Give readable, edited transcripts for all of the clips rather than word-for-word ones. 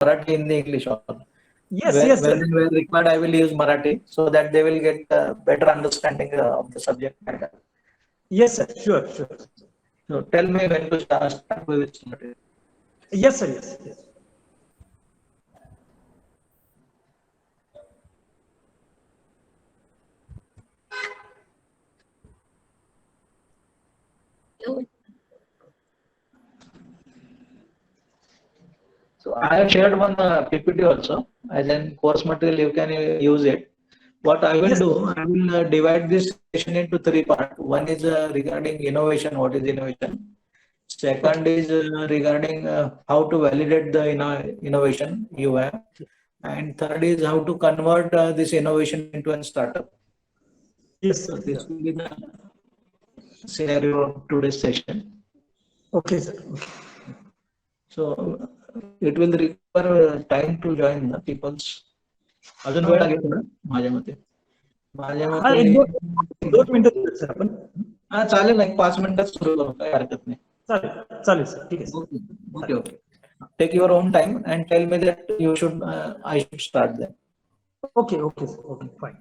Marathi, Hindi, English also. Yes, yes, sir. When required, I will use Marathi so that they will get better understanding of the subject matter. Yes, sir. Sure, sure. So tell me when to start with this material. Yes, sir. Yes, yes. So I have shared one PPT also as an course material. You can use it. What I will Yes. do, I will divide this session into three parts. One is regarding innovation. What is innovation? Second is regarding how to validate the innovation you have. And third is how to convert this innovation into a startup. Yes, So sir. this will be the scenario of today's session. Okay, sir. So it will require time to join the people's. अजून वेळ लागेल थोडा माझ्या मते. माझ्या हा एक मते 2 मिनिटं देऊयात सर आपण. हा चालेल ना, 5 मिनिटात सुरू करू, काही हरकत नाही. चालेल चालेल सर, ठीक आहे sir. Okay, okay. Take your own time and tell me that you should I should start then. Okay, okay, sir. Okay, fine.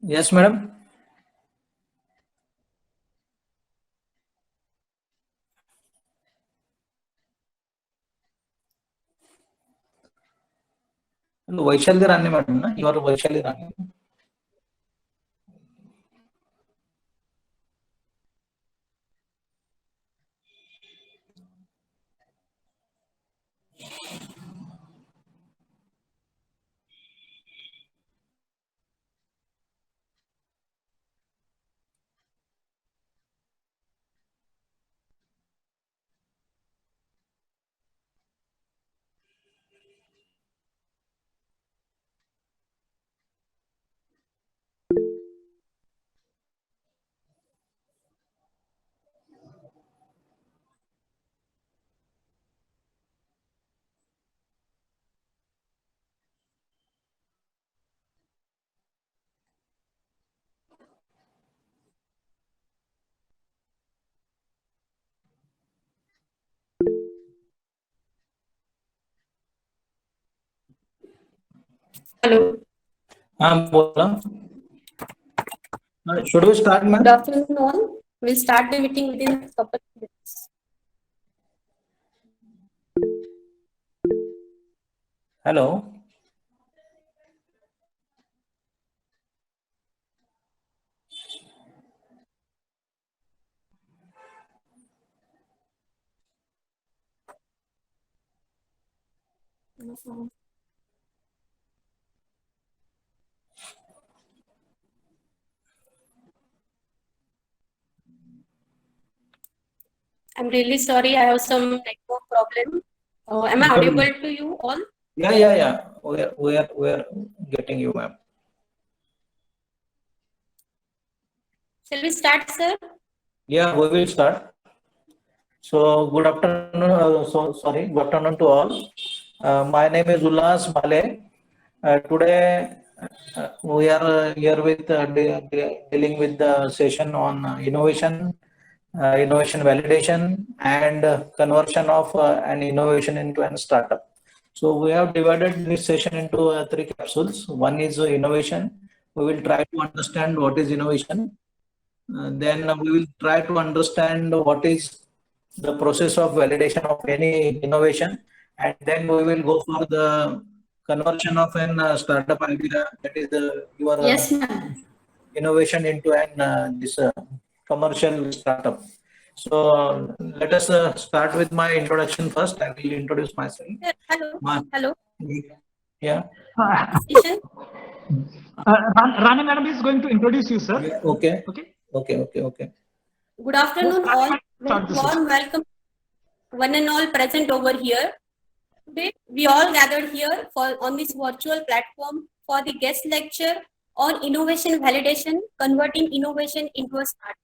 Yes, madam. Vaishali Rane madam ना? You are Vaishali Rane. Hello. बोला. Should we start, ma'am? Good afternoon, all. We'll start the meeting within a couple of minutes. Hello. I'm really sorry, I have some network problem. Am I audible to you all? Yeah. We are getting you, ma'am. Shall we start, sir? Yeah, we will start. So good afternoon. Good afternoon to all. My name is Ulhas Bhale. Today we are here with dealing with the session on innovation validation, and conversion of an innovation into an startup. So we have divided this session into three capsules. One is innovation. We will try to understand what is innovation. Then we will try to understand what is the process of validation of any innovation, and then we will go for the conversion of an startup idea, that is your Yes, ma'am. innovation into an this commercial startup. So let us start with my introduction first. I will introduce myself. Sir, hello. Ma- Hello. yeah. Session. Rani madam is going to introduce you, sir. Yeah. Okay. Okay. Okay. Good afternoon, all. Start the Warm welcome, one and all present over here. Today, we all gathered here on this virtual platform for the guest lecture on innovation validation, converting innovation into a startup.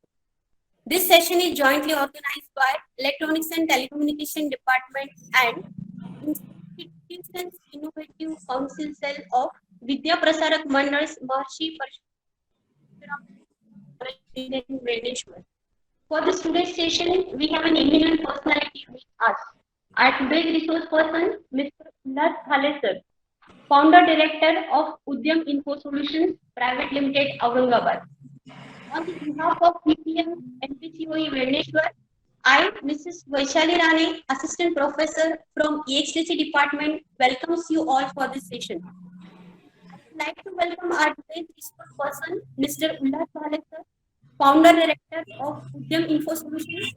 This session is jointly organized by Electronics and Telecommunication Department and Institutions Innovative Council Cell of Vidya Prasarak Mandal's Maharshi Parshuram Velneshwar. For this today's session, we have an eminent personality with us. Our today's resource person, Mr. Ulhas Bhale sir, founder director of UDYAM Info Solutions Private Limited, Aurangabad. On behalf of UDYAM NPCOE Velneshwar, I, Mrs. Vaishali Rane, Assistant Professor from EXTC Department, welcomes you all for this session. I would like to welcome our today's resource person, Mr. Ulhas Bhale sir, founder director of UDYAM Info Solutions.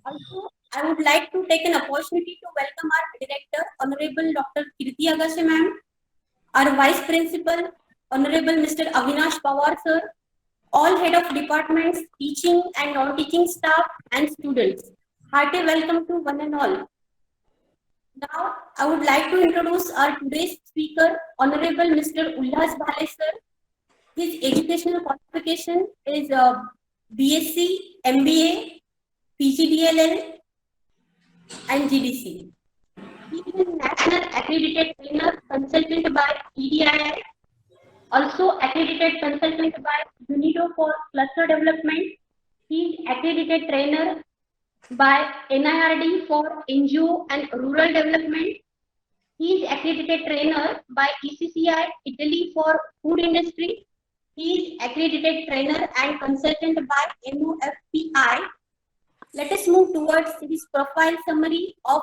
Also, I would like to take an opportunity to welcome our director, Honorable Dr. Pvt.LtD.Aurangabad ma'am, our vice principal, Honorable Mr. Avinash Pawar sir, all head of departments, teaching and non-teaching staff and students. Hearty welcome to one and all. Now, I would like to introduce our today's speaker, Honorable Mr. Ulhas Bhale sir. His educational qualification is BSc, MBA, PGDLL, and GDC. He is a National Accredited Trainer Consultant by UDYAM, also accredited consultant by UNIDO for Cluster Development. He is accredited trainer by NIRD for NGO and Rural Development. He is accredited trainer by ECCI Italy for Food Industry. He is accredited trainer and consultant by MOFPI. Let us move towards his profile summary of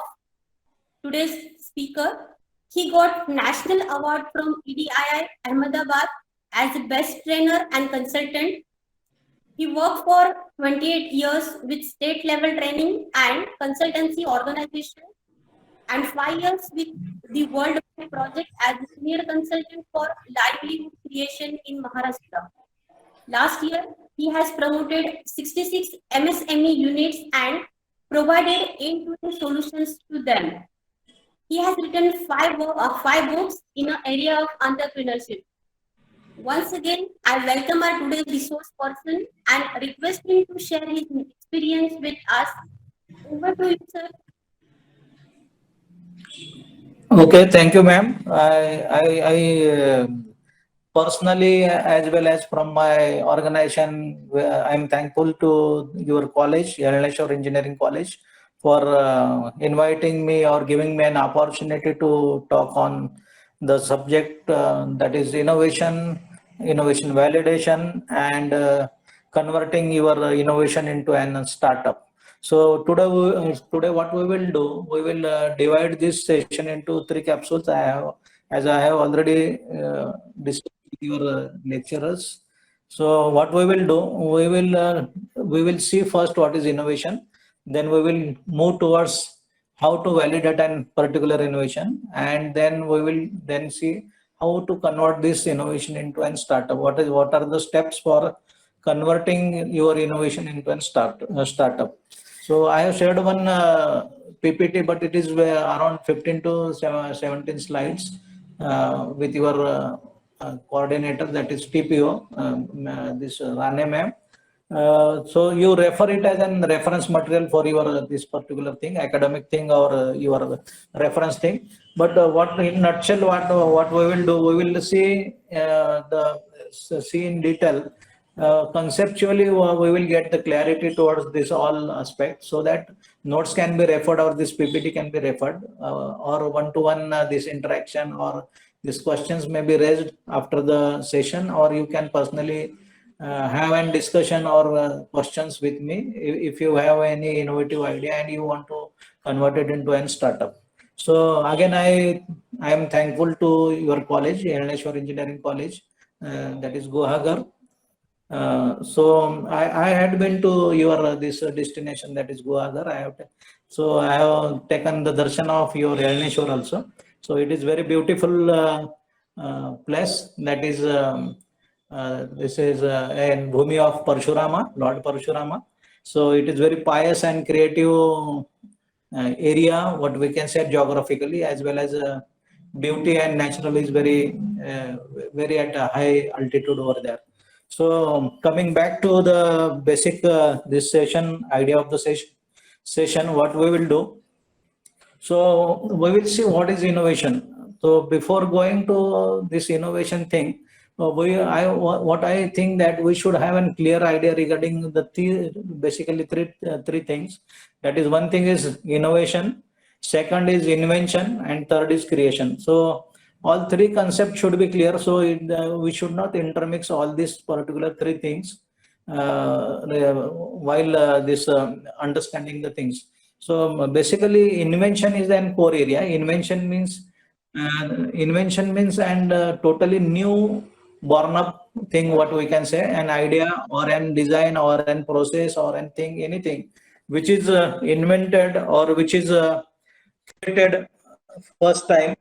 today's speaker. He got National Award from EDII Ahmedabad as the best trainer and consultant. He worked for 28 years with state level training and consultancy organization and 5 years with the World Project as a senior consultant for livelihood creation in Maharashtra. Last year, he has promoted 66 MSME units and provided end-to-end solutions to them. He has written five books in the area of entrepreneurship. Once again, I welcome our today's resource person and request him to share his experience with us. Over to you, sir. Okay, thank you, ma'am. I personally, as well as from my organization, I'm thankful to your college, Velneshwar Engineering College, for inviting me or giving me an opportunity to talk on the subject that is innovation validation, and converting your innovation into an startup. So today what we will do, we will divide this session into three capsules. As I have already discussed with your lecturers. So what we will do, we will see first what is innovation, then we will move towards how to validate an particular innovation, and then we will then see how to convert this innovation into an startup. What are the steps for converting your innovation into a startup? So I have shared one PPT, but it is around 15 to 17 slides with your coordinator, that is TPO, this Rane ma'am. So you refer it as a reference material for your this particular thing, academic thing, or your reference thing. But what in nutshell, what we will do, we will see see in detail. Conceptually, we will get the clarity towards this all aspects, so that notes can be referred or this PPT can be referred, or one-to-one this interaction or these questions may be raised after the session, or you can personally have a discussion or questions with me if you have any innovative idea and you want to convert it into a startup. So again, I am thankful to your college, Velneshwar Engineering College, that is Guhagar. So I had been to your this destination, that is Guhagar. So I have taken the darshan of your Velneshwar also. So it is very beautiful place. That is this is in Bhumi of Parshurama, Lord Parshurama. So it is very pious and creative area, what we can say geographically, as well as beauty and natural is very very at a high altitude over there. So coming back to the basic this session idea of the session, what we will do. So we will see what is innovation. So before going to this innovation thing, what I think that we should have a clear idea regarding the basically three things. That is, one thing is innovation, second is invention, and third is creation. So all three concepts should be clear. So we should not intermix all these particular three things while this understanding the things. So basically, invention is an core area. Invention means and totally new, born up thing. What we can say, an idea or an design or an process or an thing, anything which is invented or which is created first time,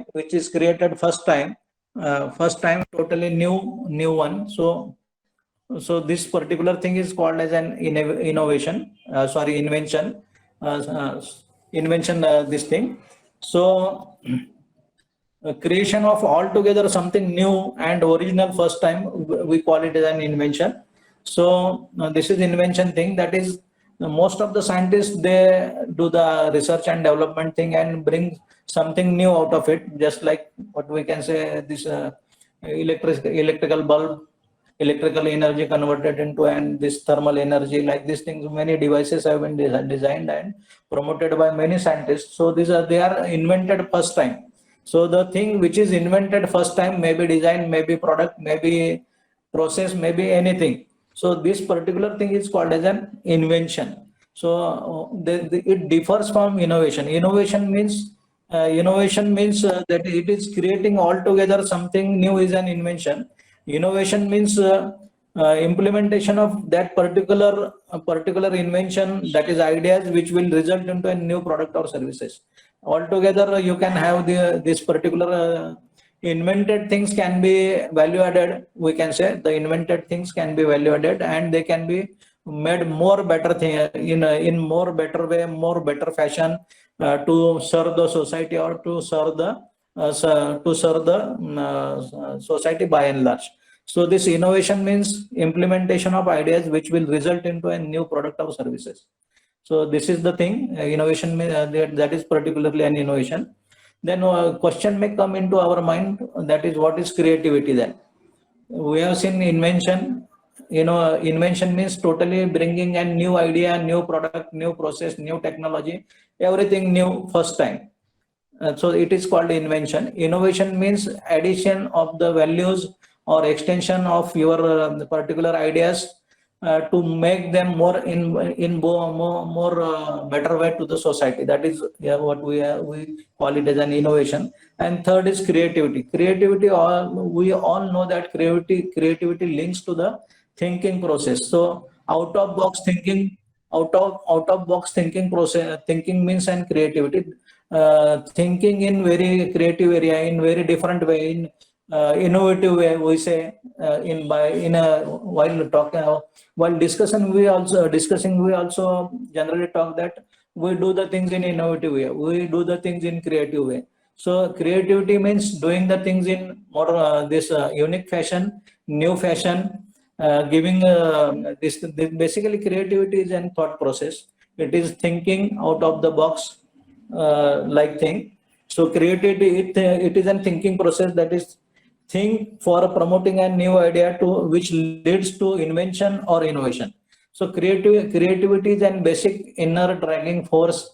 first time, totally new one. So this particular thing is called as an innovation. Invention. Invention. This thing. So creation of altogether something new and original first time, we call it as an invention. So this is invention thing. That is, most of the scientists, they do the research and development thing and bring something new out of it, just like what we can say, this electrical bulb, electrical energy converted into and this thermal energy, like these things. Many devices have been designed and promoted by many scientists. So they are invented first time. So the thing which is invented first time may be design, maybe product, maybe process, maybe anything. So this particular thing is called as an invention. So it differs from innovation. Innovation means that it is creating altogether something new is an invention. Innovation means implementation of that particular invention, that is ideas which will result into a new product or services. Altogether, you can have this particular invented things can be value added. We can say the invented things can be value added, and they can be made more better thing in more better way, more better fashion to serve the society or to serve the society by and large. So this innovation means implementation of ideas which will result into a new product or services. So this is the thing. Innovation that is particularly an innovation. Then a question may come into our mind, that is, what is creativity then? We have seen invention. Invention means totally bringing a new idea, new product, new process, new technology, everything new first time. So it is called invention. Innovation means addition of the values or extension of your particular ideas to make them more better way to the society. That is what we call it as an innovation. And third is creativity. Creativity, we all know that creativity links to the thinking process. So out of box thinking process, thinking means and creativity, thinking in very creative area, in very different way, innovative way, we say, while talking, while discussing we also generally talk that we do the things in innovative way, we do the things in creative way. So creativity means doing the things in more this unique fashion, new fashion, giving this basically creativity is an thought process. It is thinking out of the box like thing. So creativity, it is a thinking process, that is think for promoting a new idea to which leads to invention or innovation. So creativity is an basic inner dragging force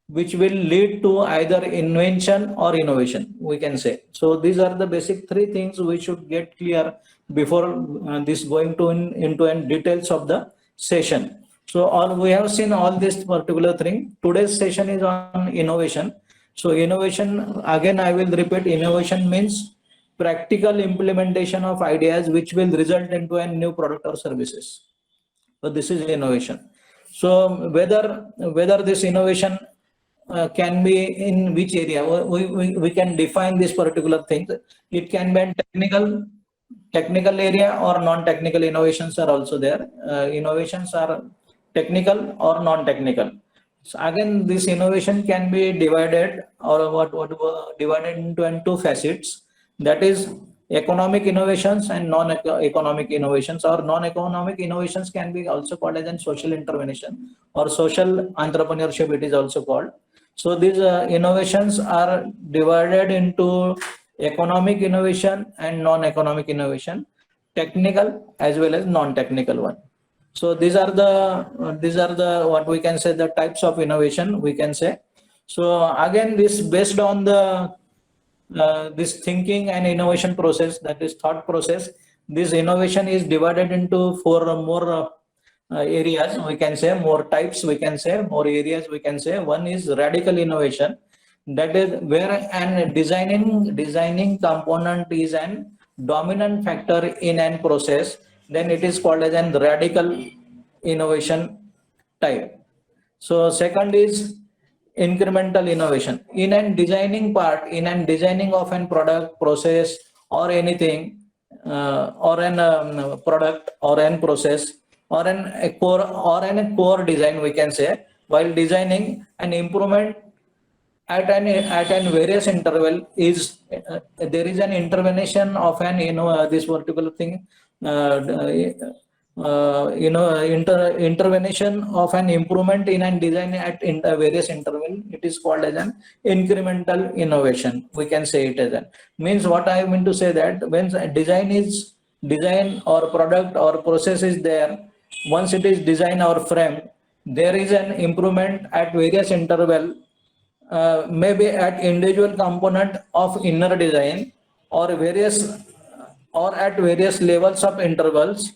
which will lead to either invention or innovation, we can say. So these are the basic three things we should get clear before this going to into details of the session. So all we have seen all this particular thing. Today's session is on innovation. So innovation, again I will repeat, innovation means practical implementation of ideas which will result into a new product or services. So this is innovation. So whether this innovation can be in which area, we can define this particular thing. It can be in technical area or non-technical innovations are also there. Innovations are technical or non-technical. So again, this innovation can be divided or divided into two facets. That is economic innovations and non-economic innovations, or non-economic innovations can be also called as a social intervention or social entrepreneurship, it is also called. So these innovations are divided into economic innovation and non-economic innovation, technical as well as non-technical one. So these are the what we can say, the types of innovation we can say. So again, this based on the this thinking and innovation process, that is thought process, this innovation is divided into four more areas, we can say, more types, we can say, more areas, we can say. One is radical innovation, that is where an designing component is an dominant factor in an process, then it is called as an radical innovation type. So second is incremental innovation. In an designing part, in an designing of an product, process, or anything, or an product or an process, or a core design, we can say, while designing an improvement at an various interval is there is an intervention of an this particular thing, intervention of an improvement in an design at various interval, it is called as an incremental innovation, we can say it as an. Means what I mean to say, that when design or product or process is there, once it is design or frame, there is an improvement at various interval, maybe at individual component of inner design or at various levels of intervals.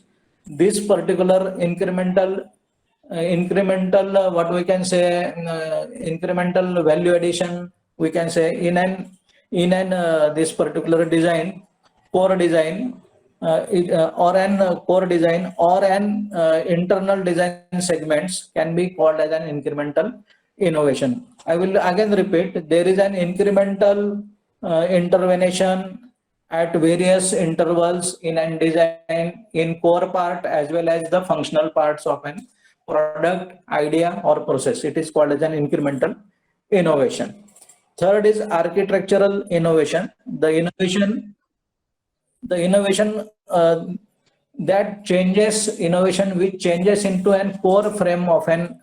This particular incremental what we can say, incremental value addition, we can say, in an this particular design, core design, or an core design or an internal design segments can be called as an incremental innovation. I will again repeat, there is an incremental intervention at various intervals in an design, in core part as well as the functional parts of an product, idea or process. It is called as an incremental innovation. Third is architectural innovation. The innovation that changes, innovation which changes into an core frame of an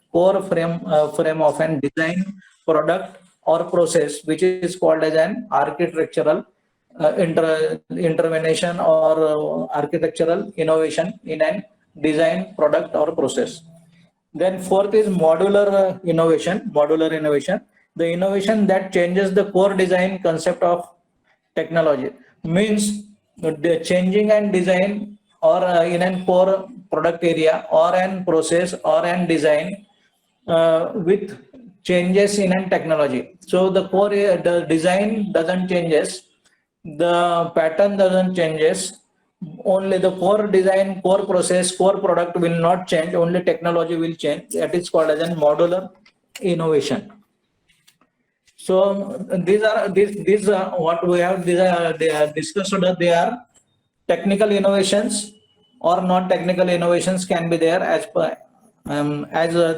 design, product or process, which is called as an architectural intervention or architectural innovation in an design, product or process. Then fourth is modular innovation. The innovation that changes the core design concept of technology, means the changing and design or in an core product area or an process or an design with changes in an technology. So the core, the design doesn't changes, the pattern doesn't changes, only the core design, core process, core product will not change, only technology will change. That is called as a modular innovation. So these are what we have. They are discussed. They are technical innovations or non-technical innovations can be there as per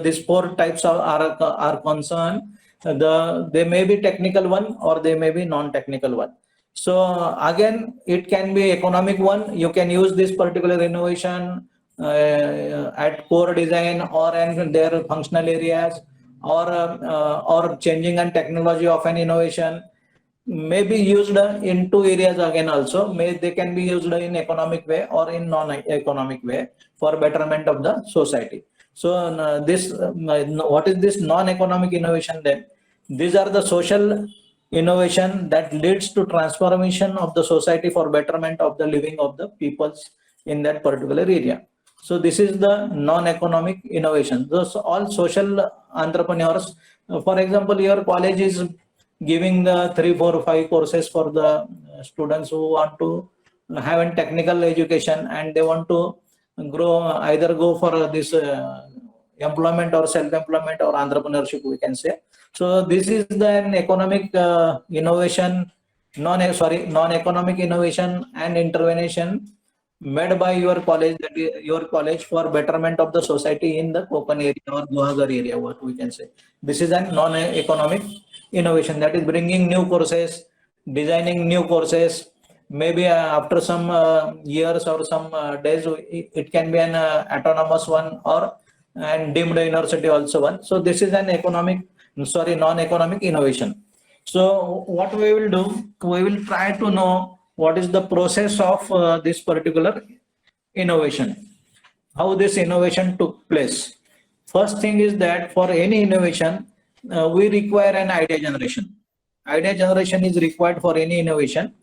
these four types are concerned. They may be technical one or they may be non-technical one. So again, it can be economic one. You can use this particular innovation at core design or in their functional areas, or changing and technology of an innovation may be used in two areas again also. They can be used in economic way or in non-economic way for betterment of the society. So what is this non-economic innovation then? These are the social innovation that leads to transformation of the society for betterment of the living of the peoples in that particular area. So this is the non-economic innovation. Those all social entrepreneurs, for example, your college is giving the 3, 4, 5 courses for the students who want to have a technical education and they want to grow, either go for this employment or self-employment or entrepreneurship, we can say. So this is an economic innovation, non-economic innovation and intervention made by your college, that is your college, for betterment of the society in the Konkan area or Guhagar area, what we can say. This is a non-economic innovation, that is bringing new courses, designing new courses. Maybe after some years or some days, it can be an autonomous one or and deemed university also one. So this is an non-economic innovation. So what we will do, we will try to know what is the process of this particular innovation, how this innovation took place. First thing is that for any innovation, we require an idea generation. Idea generation is required for any innovation.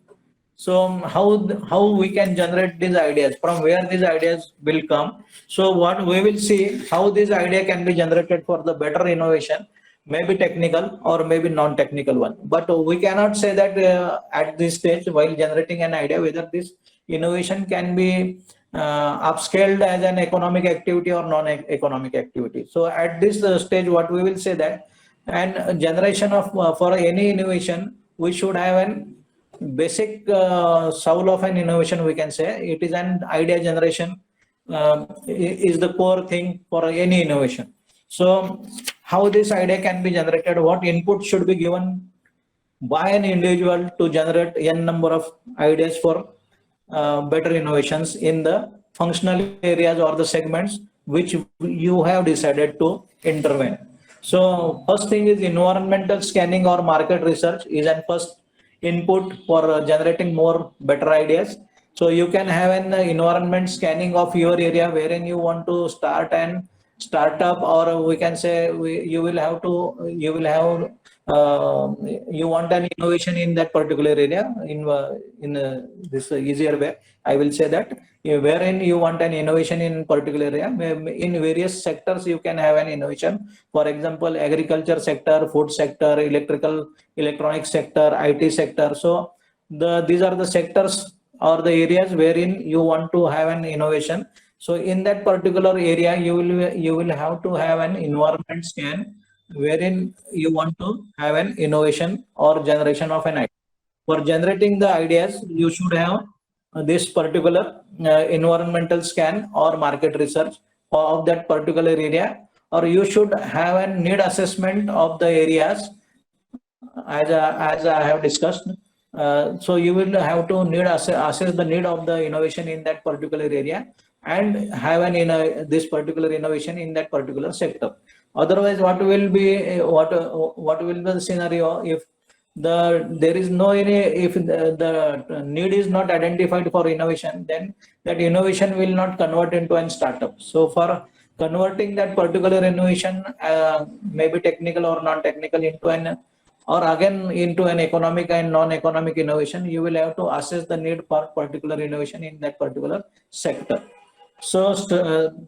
So how we can generate these ideas, from where these ideas will come. So what we will see, how this idea can be generated for the better innovation, maybe technical or maybe non-technical one. But we cannot say that at this stage while generating an idea whether this innovation can be upscaled as an economic activity or non-economic activity. So at this stage, what we will say that, and generation of for any innovation, we should have an basic soul of an innovation, we can say. It is an idea generation is the core thing for any innovation. So how this idea can be generated, what input should be given by an individual to generate n number of ideas for better innovations in the functional areas or the segments which you have decided to intervene. So first thing is environmental scanning or market research is an first input for generating more better ideas. So you can have an environment scanning of your area wherein you want to start an startup, or we can say you want an innovation in that particular area. In this easier way, I will say that wherein you want an innovation in particular area, in various sectors you can have an innovation. For example, agriculture sector, food sector, electronic sector, IT sector. So these are the sectors or the areas wherein you want to have an innovation. So in that particular area, you will have to have an environment scan wherein you want to have an innovation or generation of an idea. For generating the ideas, you should have this particular environmental scan or market research of that particular area, or you should have a need assessment of the areas as I have discussed. So you will have to assess the need of the innovation in that particular area and have this particular innovation in that particular sector. Otherwise, what will be the scenario if there is no any, if the need is not identified for innovation, then that innovation will not convert into an startup. So for converting that particular innovation, maybe technical or non-technical, into an or again into an economic and non-economic innovation, you will have to assess the need for particular innovation in that particular sector. So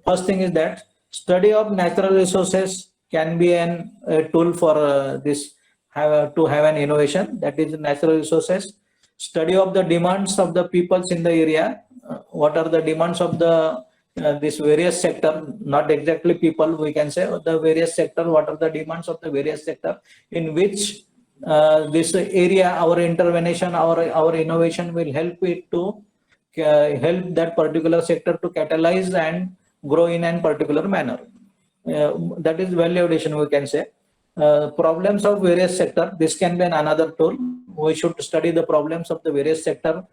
first thing is that study of natural resources can be a tool for this to have an innovation, that is natural resources. Study of the demands of the peoples in the area. What are the demands of the this various sector, not exactly people, we can say the various sector, what are the demands of the various sector in which this area, our intervention, our innovation will help it to help that particular sector to catalyze and grow in a particular manner. That is value addition, we can say. Problems of various sector, this can be another tool. We should study the problems of the various sector,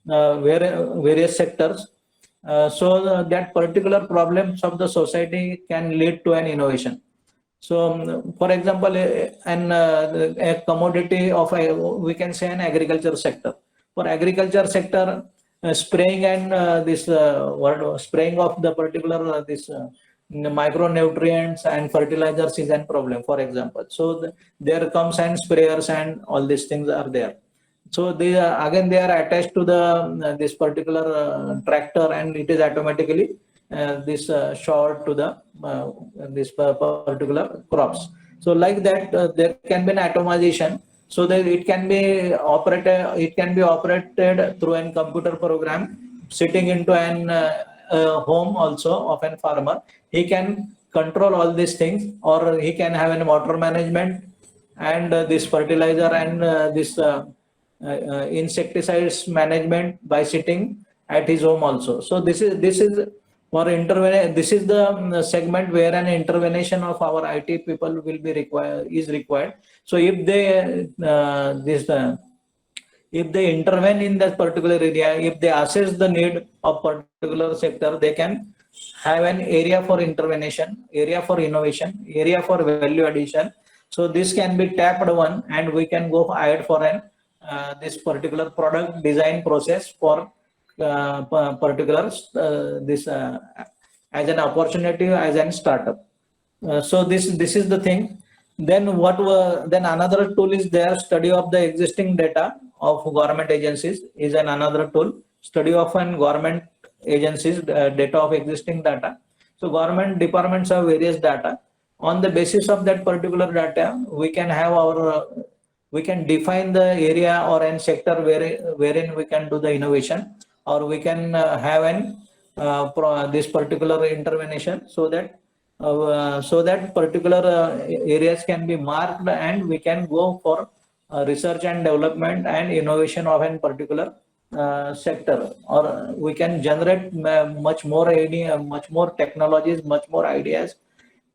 various sectors, so that particular problems of the society can lead to an innovation. So, for example, a commodity of we can say an agriculture sector. For agriculture sector, spraying and spraying of the particular micronutrients and fertilizers is an problem. For example, so there comes and sprayers and all these things are there. So they again they are attached to the this particular tractor, and it is automatically shot to the this particular crops. So like that, there can be an atomization, so that it can be operated. It can be operated through a computer program sitting into an home also of a farmer. He can control all these things, or he can have an water management and this fertilizer and this insecticides management by sitting at his home also. So this is for intervention. This is the segment where an intervention of our IT people will be required. So if they if they intervene in that particular area, if they assess the need of particular sector, they can have an area for intervention, area for innovation, area for value addition. So this can be tapped one, and we can go ahead for an this particular product design process for particular this as an opportunity, as an startup. So this is the thing. Then then another tool is there. Study of the existing data of government agencies is another tool. Study of an government agencies data of existing data. So government departments have various data. On the basis of that particular data, we can have our we can define the area or an sector wherein we can do the innovation, or we can have an this particular intervention, so that particular areas can be marked, and we can go for research and development and innovation of a particular sector, or we can generate much more technologies, much more ideas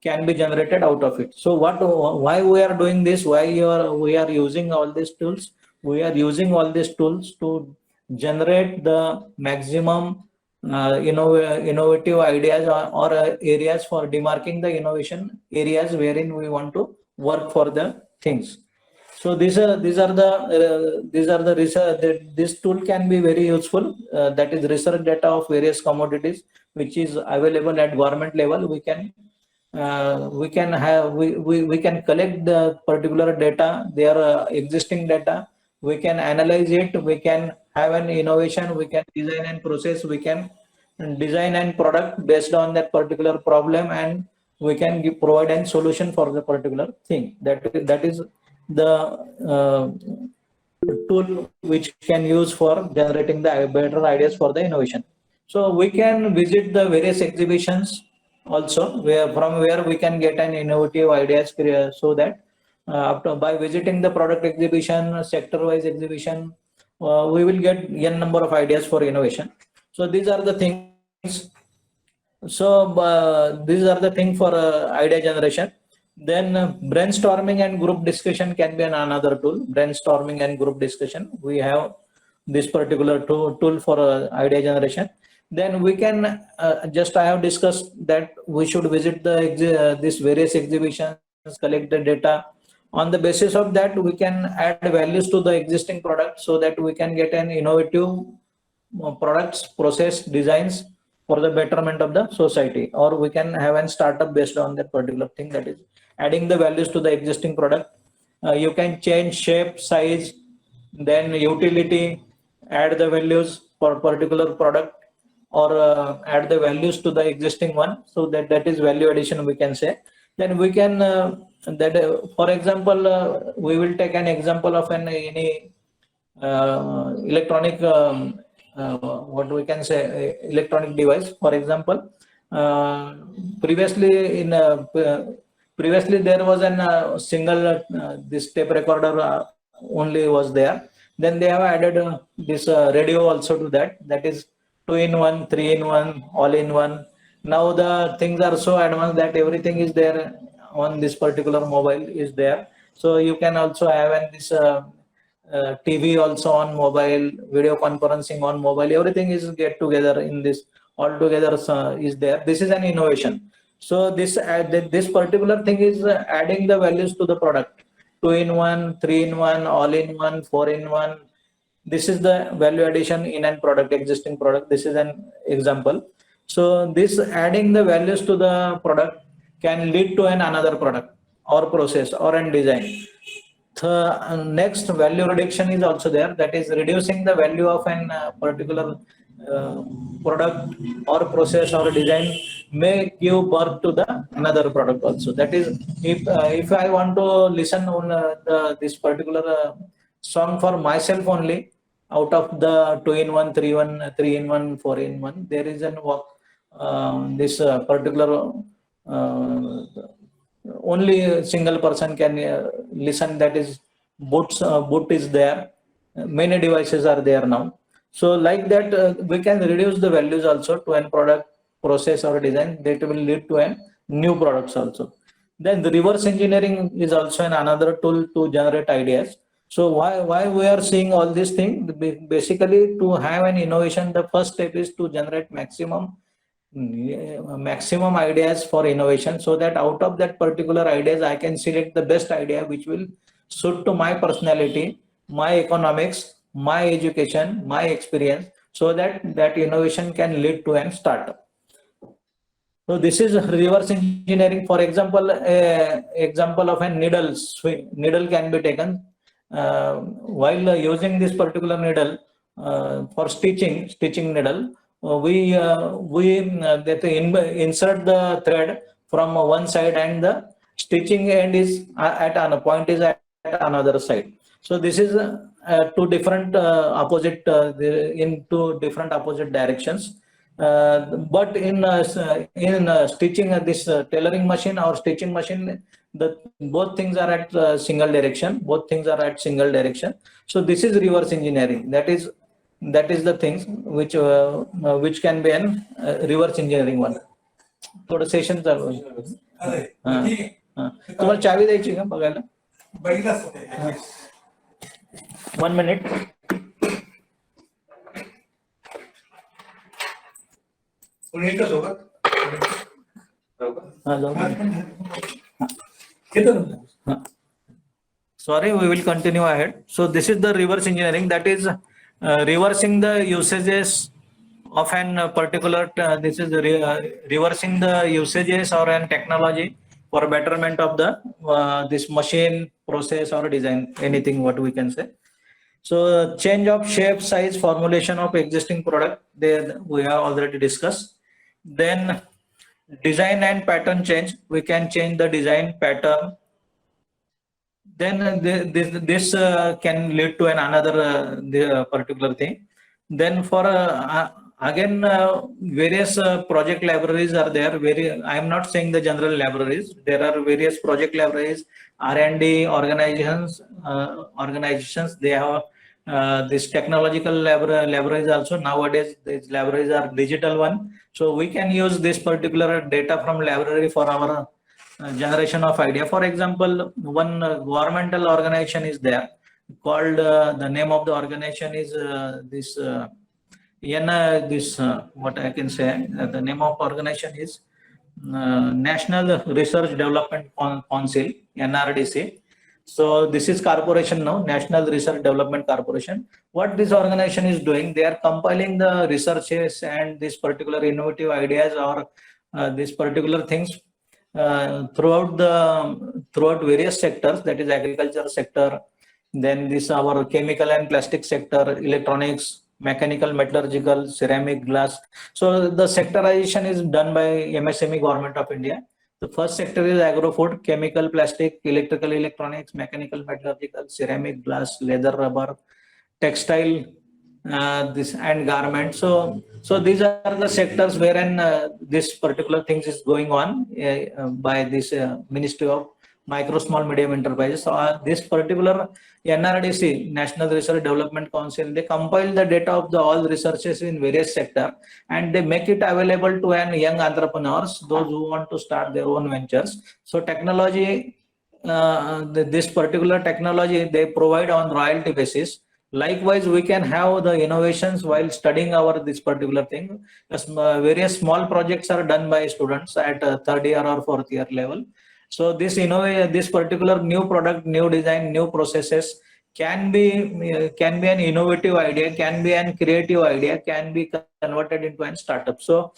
can be generated out of it. So why we are doing this? Why we are using all these tools? We are using all these tools to generate the maximum innovative ideas or areas for demarking the innovation areas wherein we want to work for the things. So these are the research that this tool can be very useful. That is research data of various commodities, which is available at government level. We can collect the particular data, their existing data. We can analyze it. We can have an innovation. We can design and process. We can design and product based on that particular problem, and we can provide a solution for the particular thing. That is the tool which can use for generating the better ideas for the innovation. So we can visit the various exhibitions also, from where we can get an innovative ideas, so that by visiting the product exhibition, sector wise exhibition, we will get n number of ideas for innovation. So these are the things. So these are the thing for idea generation. Then brainstorming and group discussion can be another tool. Brainstorming and group discussion, we have this particular tool for idea generation. Then we can just I have discussed that we should visit the these various exhibitions, collect the data. On the basis of that, we can add values to the existing product, so that we can get an innovative products, process, designs for the betterment of the society, or we can have a startup based on that particular thing, that is adding the values to the existing product. You can change shape, size, then utility, add the values for particular product, or add the values to the existing one, so that is value addition, we can say. Then we can for example, we will take an example of any electronic what we can say electronic device. For example, previously Previously there was an single this tape recorder only was there. Then they have added this radio also to that. That is 2-in-1, 3-in-1, all-in-one. Now the things are so advanced that everything is there on this particular mobile is there. So you can also have this TV also on mobile, video conferencing on mobile. Everything is get together in this. All together is there. This is an innovation. So this particular thing is adding the values to the product. 2-in-1, 3-in-1, all-in-one, 4-in-1. This is the value addition in an product, existing product. This is an example. So this adding the values to the product can lead to another product or process or an design. The next value reduction is also there. That is reducing the value of an particular product or process or design may give birth to the another product also. That is, if I want to listen on this particular song for myself only, out of the 2-in-1, 3-in-1, 4-in-1, there is an this particular only a single person can listen. That is boot is there. Many devices are there now. So like that we can reduce the values also to an product, process or design that will lead to an new products also. Then the reverse engineering is also another tool to generate ideas. So why we are seeing all these things? Basically to have an innovation, the first step is to generate maximum ideas for innovation, so that out of that particular ideas I can select the best idea which will suit to my personality, my economics, my education, my experience, so that that innovation can lead to an startup. So this is reverse engineering. For example, example of a needle swing. Needle can be taken while using this particular needle for stitching needle. We insert the thread from one side and the stitching end is at another point is at another side. So this is two different opposite in two different opposite directions. But in stitching this tailoring machine or stitching machine, both things are at single direction. Both things are at single direction. So this is reverse engineering. That is the things which can be an reverse engineering one. थोडं session चालू आहे. तुम्हाला चावी द्यायची का बघायला? 1 minute. Sorry, we will continue ahead. So this is the reverse engineering. That is reversing the usages of an particular this is reversing the usages or an technology for betterment of the this machine, process or design, anything what we can say. So change of shape, size, formulation of existing product, there we have already discussed. Then design and pattern change, we can change the design pattern. Then this can lead to another particular thing. Then for again various project libraries are there. I am not saying the general libraries. There are various project libraries, R&D organizations. They have this technological libraries also. Nowadays these libraries are digital one. So we can use this particular data from library for our generation of idea. For example, one governmental organization is there called the name of the organization is what I can say, the name of organization is National Research Development Council, NRDC. So this is corporation now, National Research Development Corporation. What this organization is doing, they are compiling the researches and this particular innovative ideas or these particular things throughout various sectors, that is agriculture sector, then this our chemical and plastic sector, electronics, mechanical, metallurgical, ceramic, glass. So the sectorization is done by MSME Government of India. The first sector is agro food, chemical, plastic, electrical, electronics, mechanical, metallurgical, ceramic, glass, leather, rubber, textile, this and garment. So these are the sectors wherein this particular things is going on by this Ministry of Micro, Small, Medium Enterprises. So this particular NRDC, National Research Development Council, they compile the data of the all researches in various sector, and they make it available to an young entrepreneurs, those who want to start their own ventures. So technology, this particular technology they provide on royalty basis. Likewise, we can have the innovations while studying our this particular thing. Various small projects are done by students at third year or fourth year level. So this particular new product, new design, new processes can be an innovative idea, can be an creative idea, can be converted into a startup. So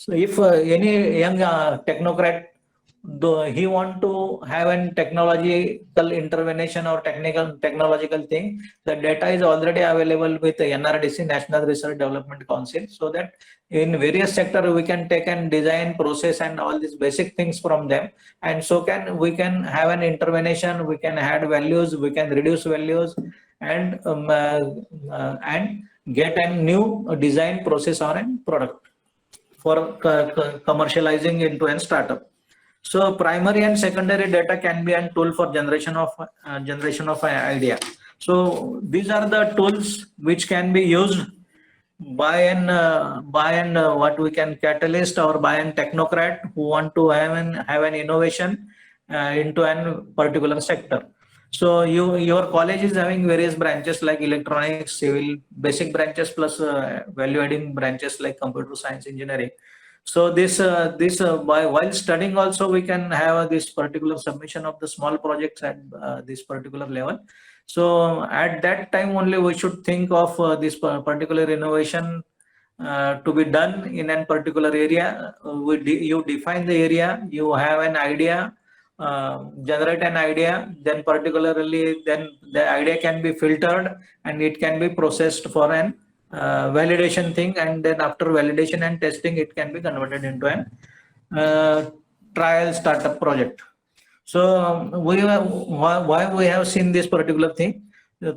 if any young technocrat, though he want to have an technological intervention or technological thing, the data is already available with the NRDC, National Research Development Council, so that in various sector we can take and design process and all these basic things from them, and so we can have an intervention, we can add values, we can reduce values, and get a new design process or a product for commercializing into a startup. So primary and secondary data can be a tool for generation of an idea. So these are the tools which can be used by an what we can catalyst or by an technocrat who want to have an innovation into a particular sector. So your college is having various branches like electronics, civil, basic branches plus value adding branches like computer science, engineering. So while studying also we can have this particular submission of the small projects at this particular level. So at that time only we should think of this particular innovation to be done in a particular area. You define the area, you have an idea, generate an idea, then the idea can be filtered and it can be processed for an validation thing, and then after validation and testing it can be converted into an trial startup project. So why we have seen this particular thing.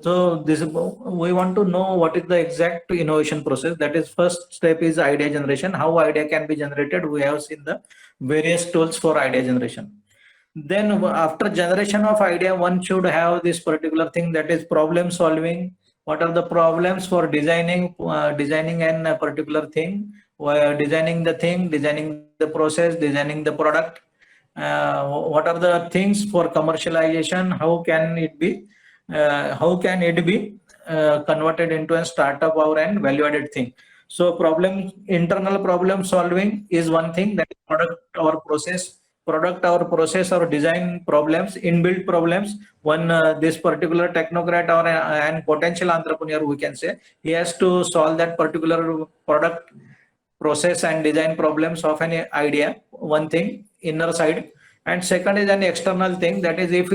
So we want to know what is the exact innovation process. That is, first step is idea generation. How idea can be generated, we have seen the various tools for idea generation. Then after generation of idea, one should have this particular thing, that is problem solving. What are the problems for designing a particular thing, designing the thing, designing the process, designing the product. What are the things for commercialization? How can it be converted into a startup or an value added thing? So internal problem solving is one thing, that is product or process or design problems, inbuilt problems. This particular technocrat or an potential entrepreneur, we can say, he has to solve that particular product, process and design problems of an idea, one thing, inner side. And second is an external thing, that is, if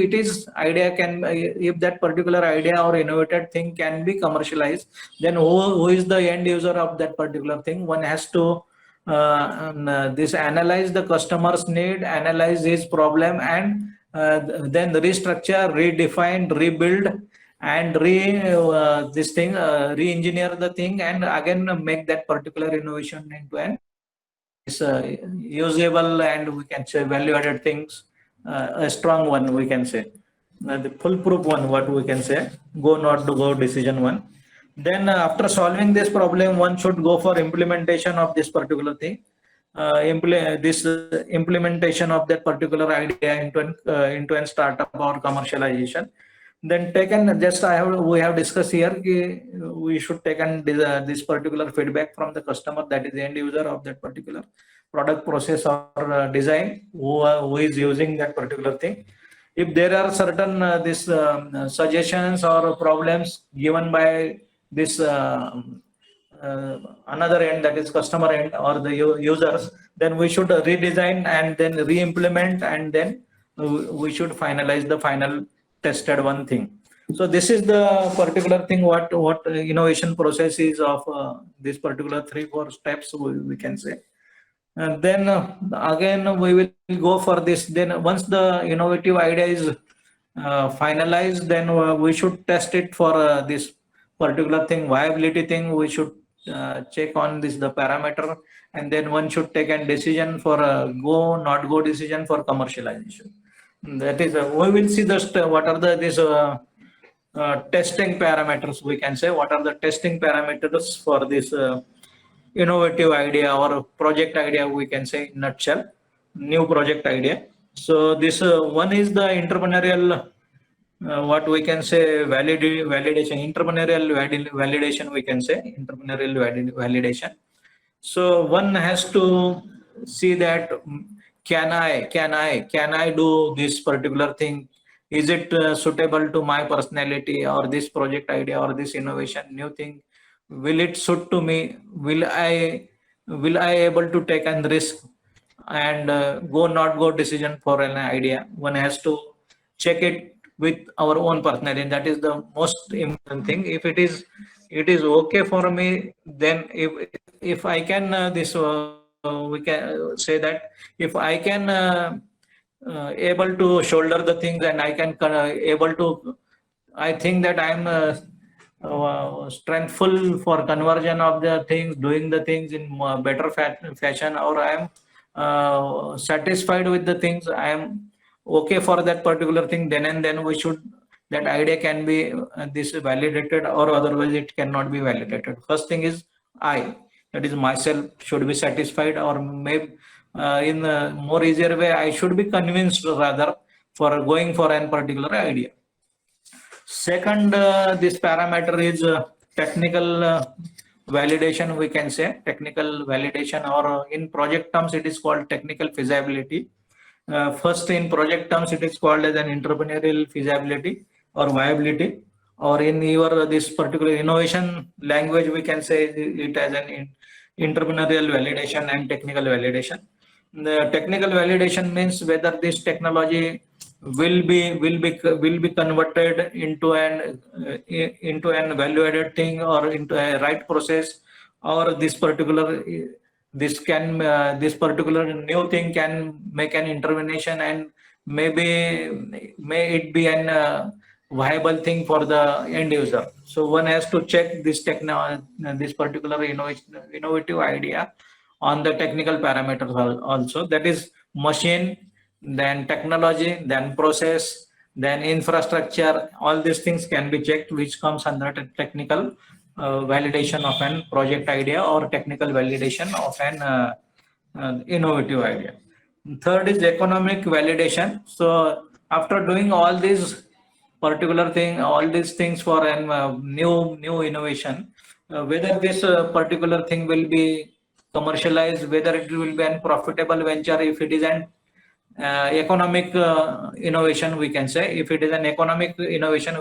that particular idea or innovated thing can be commercialized, then who is the end user of that particular thing? One has to analyze the customer's need, analyze his problem, and then restructure, redefine, rebuild, and re-engineer the thing, and again make that particular innovation into an usable, and we can say value added things, a strong one, we can say, the foolproof one, what we can say, go not to go decision one. Then after solving this problem, one should go for implementation of this particular thing, implementation of that particular idea into a startup or commercialization. Then we have discussed here, we should take this particular feedback from the customer, that is the end user of that particular product, process or design, who is using that particular thing. If there are certain suggestions or problems given by this another end, that is customer end or the users, then we should redesign and then re-implement, and then we should finalize the final tested one thing. So this is the particular thing, what innovation process is of this particular 3-4 steps, we can say. And then again we will go for this. Then once the innovative idea is finalized, then we should test it for this particular thing, viability thing, we should check on this the parameter, and then one should take a decision for a go not go decision for commercialization. That is we will see just what are the this testing parameters, we can say what are the testing parameters for this innovative idea or project idea, we can say in nutshell, new project idea. So this one is the entrepreneurial what we can say validation, entrepreneurial validation, we can say entrepreneurial validation. So one has to see that can I do this particular thing, is it suitable to my personality or this project idea or this innovation new thing, will it suit to me, will I able to take a risk and go not go decision for an idea. One has to check it with our own personality. That is the most important thing. If it is okay for me, then if I can this we can say that if I can able to shoulder the things and I can able to, I think that I'm strengthful for conversion of the things, doing the things in better fashion, or I am satisfied with the things, I am okay for that particular thing, then and then we should, that idea can be this validated, or otherwise it cannot be validated. First thing is that is myself, should be satisfied, or maybe in a more easier way, I should be convinced rather for going for an particular idea. Second, this parameter is technical validation, we can say technical validation, or in project terms it is called technical feasibility. First, in project terms it is called as an entrepreneurial feasibility or viability, or in your this particular innovation language we can say it as an entrepreneurial validation and technical validation. The technical validation means whether this technology will be converted into an value added thing, or into a right process, or this particular this particular new thing can make an intervention, and may it be an viable thing for the end user. So one has to check this this particular innovative idea on the technical parameters also, that is machine, then technology, then process, then infrastructure. All these things can be checked, which comes under technical validation of an project idea, or technical validation of an innovative idea. Third is economic validation. So after doing all these particular thing, all these things for an new innovation, whether this particular thing will be commercialized, whether it will be a profitable venture, if it is an economic innovation, we can say if it is an economic innovation,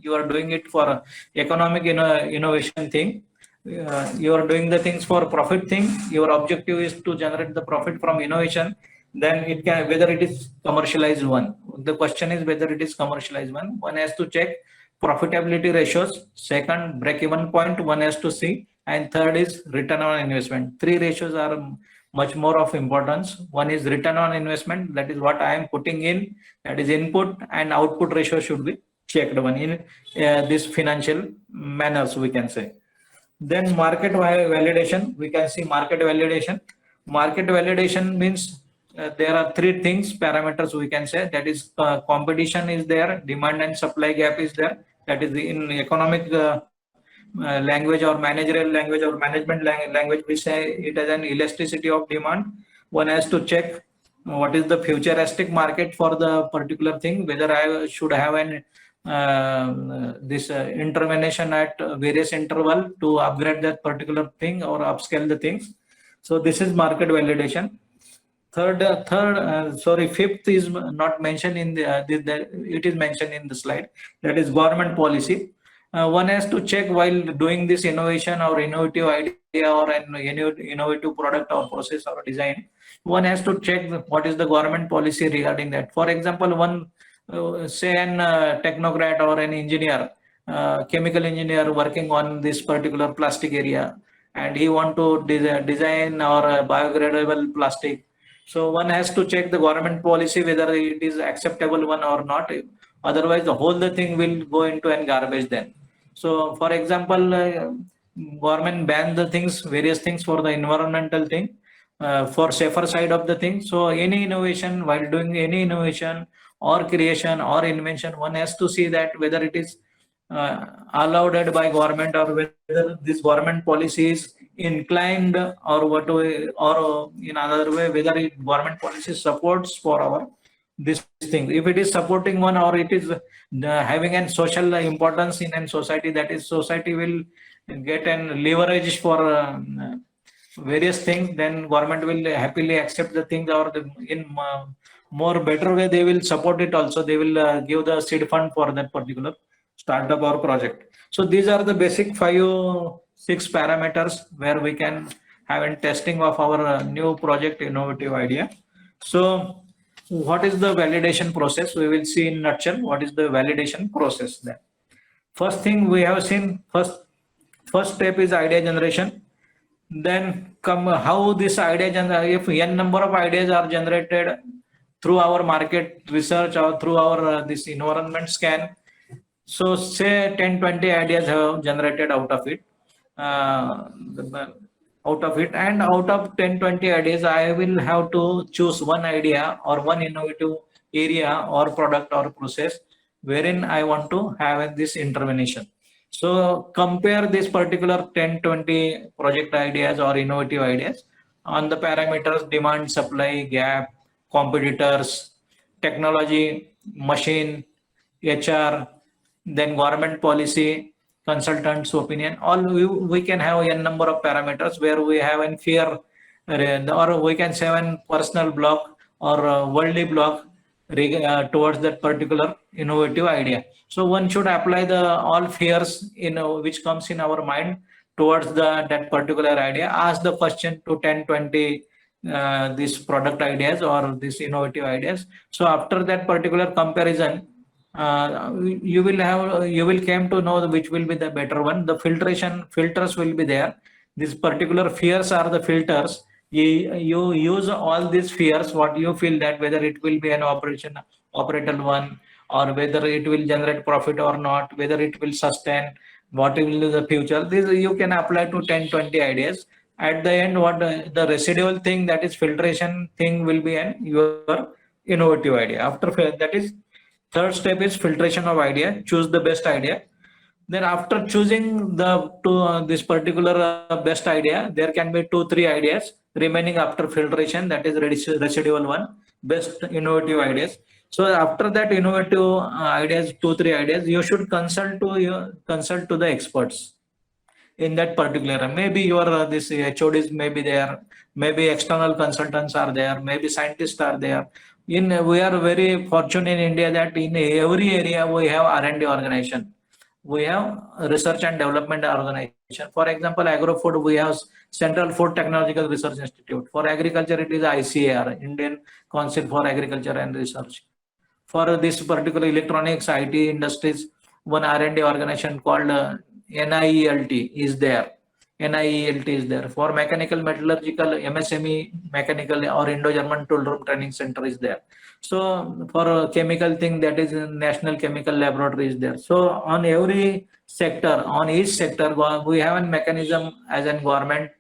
you are doing it for economic innovation thing, you are doing the things for profit thing, your objective is to generate the profit from innovation, then it can, whether it is commercialized one. The question is whether it is commercialized one has to check profitability ratios. Second, break even point one has to see, and third is return on investment. Three ratios are much more of importance. One is return on investment, that is what I am putting in, that is input, and output ratio should be checked one in this financial manners, we can say. Then market validation, we can see market validation. Market validation means there are three things, parameters, we can say, that is competition is there, demand and supply gap is there, that is in economic language or managerial language or management language, we say it as an elasticity of demand. One has to check what is the futuristic market for the particular thing, whether I should have an this intervention at various interval to upgrade that particular thing or upscale the things. So this is market validation. Fifth is not mentioned in the it is mentioned in the slide, that is government policy. One has to check while doing this innovation or innovative idea or an innovative product or process or design, one has to check what is the government policy regarding that. For example, one say an technocrat or an engineer, chemical engineer working on this particular plastic area, and he want to design or biodegradable plastic. So one has to check the government policy whether it is acceptable one or not. Otherwise, the whole thing will go into an garbage then. So for example, government banned the things, various things for the environmental thing, for safer side of the thing. So any innovation, while doing any innovation or creation or invention, one has to see that whether it is allowed by government, or whether this government policy is inclined, or what way, or in another way, whether it government policy supports for our this thing. If it is supporting one, or it is having an social importance in a society, that is society will get an leverage for various things, then government will happily accept the things, or in more better way they will support it also. They will give the seed fund for that particular startup or project. So these are the basic 5-6 parameters where we can have a testing of our new project innovative idea. So what is the validation process? We will see in nutshell what is the validation process then. First thing we have seen, first step is idea generation. Then come how this idea if n number of ideas are generated through our market research or through our this environment scan. So say 10-20 ideas have generated out of it. And out of 10-20 ideas, I will have to choose one idea or one innovative area or product or process wherein I want to have this intervention. So compare this particular 10-20 project ideas or innovative ideas on the parameters: demand, supply, gap, competitors, technology, machine, HR, then government policy, consultants' opinion. All we can have n number of parameters where we have an fear, or we can say an personal block or worldly block towards that particular innovative idea. So one should apply the all fears which comes in our mind towards that particular idea. Ask the question to 10-20 these product ideas or these innovative ideas. So after that particular comparison, you will came to know which will be the better one. The filters will be there. These particular fears are the filters. You use all these fears, what you feel that whether it will be an operational one, or whether it will generate profit or not, whether it will sustain, what will be the future. This you can apply to 10-20 ideas. At the end, what the residual thing, that is filtration thing, will be your innovative idea. After that is third step is filtration of idea. Choose the best idea. Then after choosing this particular best idea, there can be 2-3 ideas remaining after filtration, that is residual one, best innovative ideas. So after that innovative ideas, 2-3 ideas, you should consult to the experts in that particular. Maybe your this HODs may be there, maybe external consultants are there, maybe scientists are there. We are very fortunate in India that in every area we have R&D organization. We have research and development organization. For example, agro-food, we have Central Food Technological Research Institute. For agriculture, it is ICAR, Indian Council for Agriculture and Research. For this particular electronics, IT industries, one R&D organization called NIELT is there. NIELT is there. For mechanical, metallurgical, MSME, mechanical or Indo-German Tool Room Training Center is there. So for chemical thing, that is National Chemical Laboratory is there. So on every sector, on each sector, we have a mechanism as a government.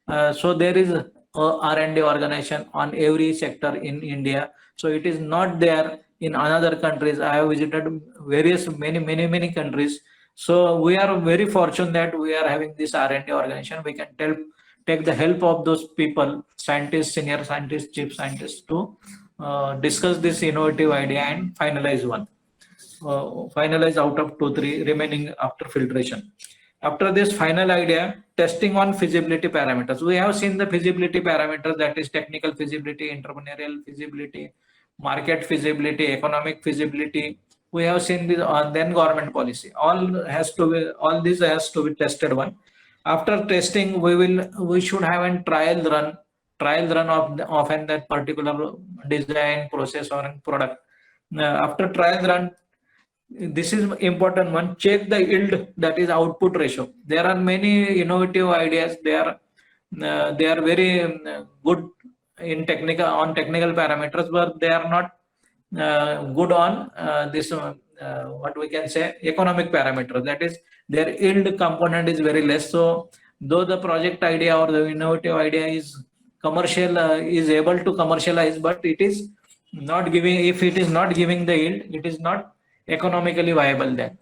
So there is a R&D organization on every sector in India. So it is not there in another countries. I have visited many countries. So we are very fortunate that we are having this R&D organization. We can take the help of those people, scientists, senior scientists, chief scientists, to discuss this innovative idea and finalize one. Finalize out of 2-3 remaining after filtration. After this final idea, testing on feasibility parameters. We have seen the feasibility parameters, that is technical feasibility, entrepreneurial feasibility, market feasibility, economic feasibility. We have seen this, then government policy. All this has to be tested one. After testing, we should have a trial run of that particular design, process or product. After trial run, this is important one. Check the yield, that is output ratio. There are many innovative ideas. They are very good in technical parameters, but they are not good on this what we can say economic parameter, that is their yield component is very less. So though the project idea or the innovative idea is commercial, is able to commercialize, but it is not giving, if it is not giving the yield, it is not economically viable. Then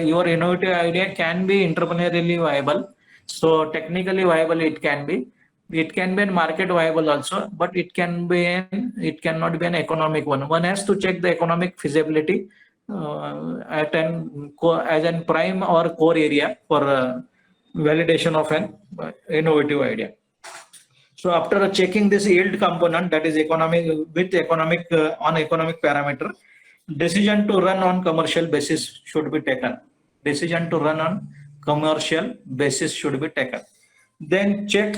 your innovative idea can be entrepreneurially viable, so technically viable it can be, it can be market viable also, but it cannot be an economic one. One has to check the economic feasibility as an prime or core area for validation of an innovative idea. So after checking this yield component, that is economic with economic on economic parameter, decision to run on commercial basis should be taken. Decision to run on commercial basis should be taken. Then check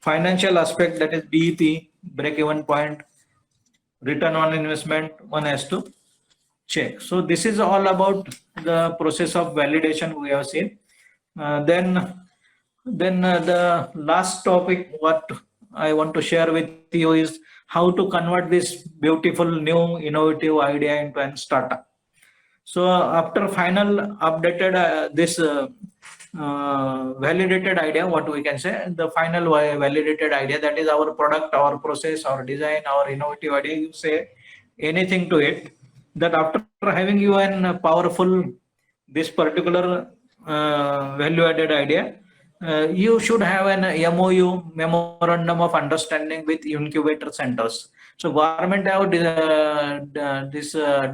financial aspect, that is BEP, break-even point, return on investment, one has to check. So this is all about the process of validation we have seen. Then the last topic what I want to share with you is how to convert this beautiful new innovative idea into a startup. So after final updated validated idea, what we can say, the final validated idea, that is our product, our process, our design, our innovative idea, you say anything to it, that after having you an powerful this particular value added idea, you should have an MOU, memorandum of understanding, with incubator centers. So government have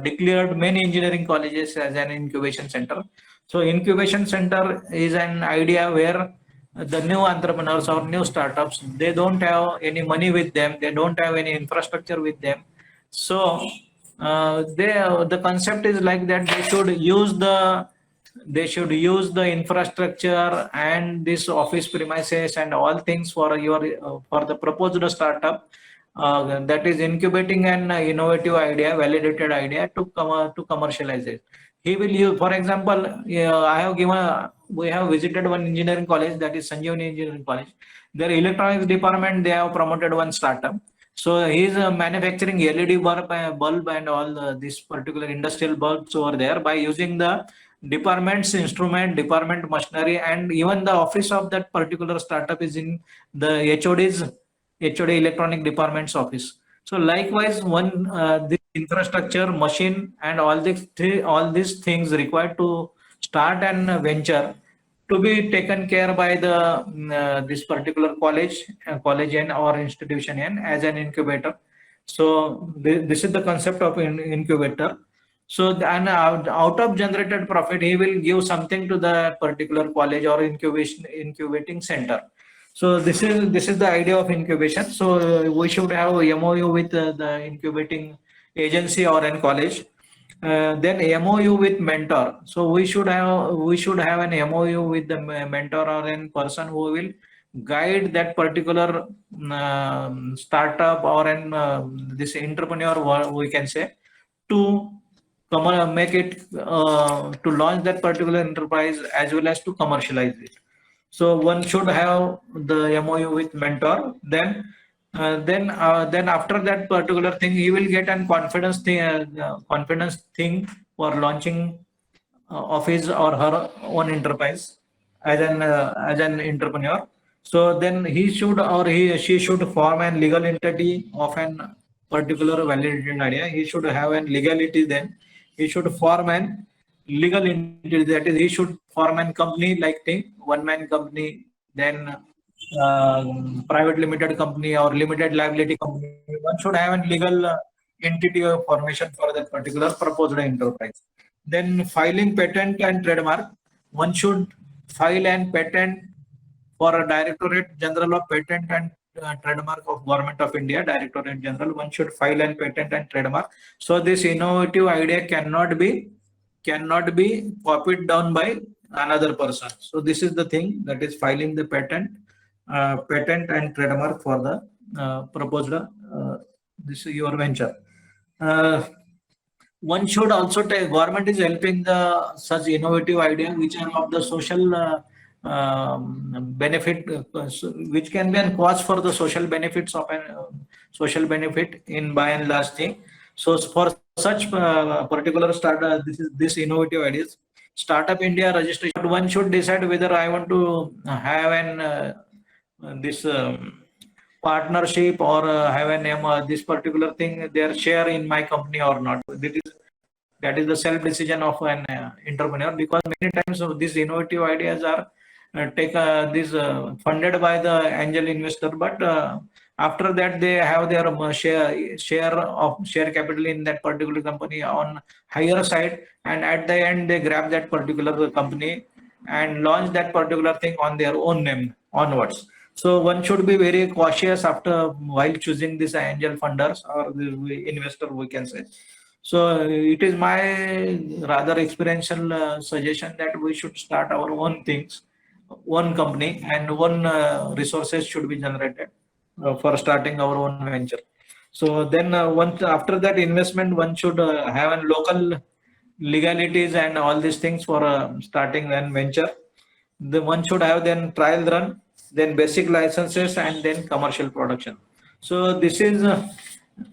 declared many engineering colleges as an incubation center. So incubation center is an idea where the new entrepreneurs or new startups, they don't have any money with them, they don't have any infrastructure with them. So the concept is like that they should use the infrastructure and this office premises and all things for your for the proposed startup that is incubating an innovative idea, validated idea, to commercialize it. He will use, for example, we have visited one engineering college, that is Sanjeevani Engineering College. Their electronics department, they have promoted one startup. So he is manufacturing LED bulb and all this particular industrial bulbs over there by using the department's instrument, department machinery, and even the office of that particular startup is in the HOD electronic department's office. So likewise, this infrastructure, machine, and all these things required to start an venture to be taken care by the this particular college or institution as an incubator. So this is the concept of incubator. So and out of generated profit, he will give something to the particular college or incubating center. So this is the idea of incubation. So we should have a MOU with the incubating agency or an college. Then MOU with mentor. So we should have an MOU with the mentor or an person who will guide that particular startup or this entrepreneur, we can say, to make it to launch that particular enterprise as well as to commercialize it. So one should have the MOU with mentor. Then after that particular thing, he will get an confidence thing for launching of his or her own enterprise as an entrepreneur. So then he should or she should form a legal entity of an particular validated idea. He should have an legality. Then he should form an legal entity, that is, he should form a company like thing, one-man company, then private limited company or limited liability company. One should have a legal entity of formation for that particular proposed enterprise. Then filing patent and trademark. One should file and patent for a Directorate General of Patent and Trademark of Government of India, Directorate General. One should file and patent and trademark. So this innovative idea cannot be copied down by another person. So this is the thing, that is filing the patent and trademark for the proposed this is your venture. One should also take, government is helping the such innovative idea which are of the social benefit, which can be a cause for the social benefits of a social benefit in by and large thing. So for such particular startup, this innovative ideas, Startup India registration. One should decide whether I want to have this partnership or have a name this particular thing, their share in my company or not. That is the self decision of an entrepreneur, because many times these innovative ideas are funded by the angel investor, but after that they have their share capital in that particular company on higher side, and at the end they grab that particular company and launch that particular thing on their own name onwards. So one should be very cautious after while choosing this angel funders or the investor, we can say. So it is my rather experiential suggestion that we should start our own things, one company, and one resources should be generated for starting our own venture. So then once after that investment, one should have a local legalities and all these things for starting an venture. The one should have then trial run, then basic licenses, and then commercial production. So this is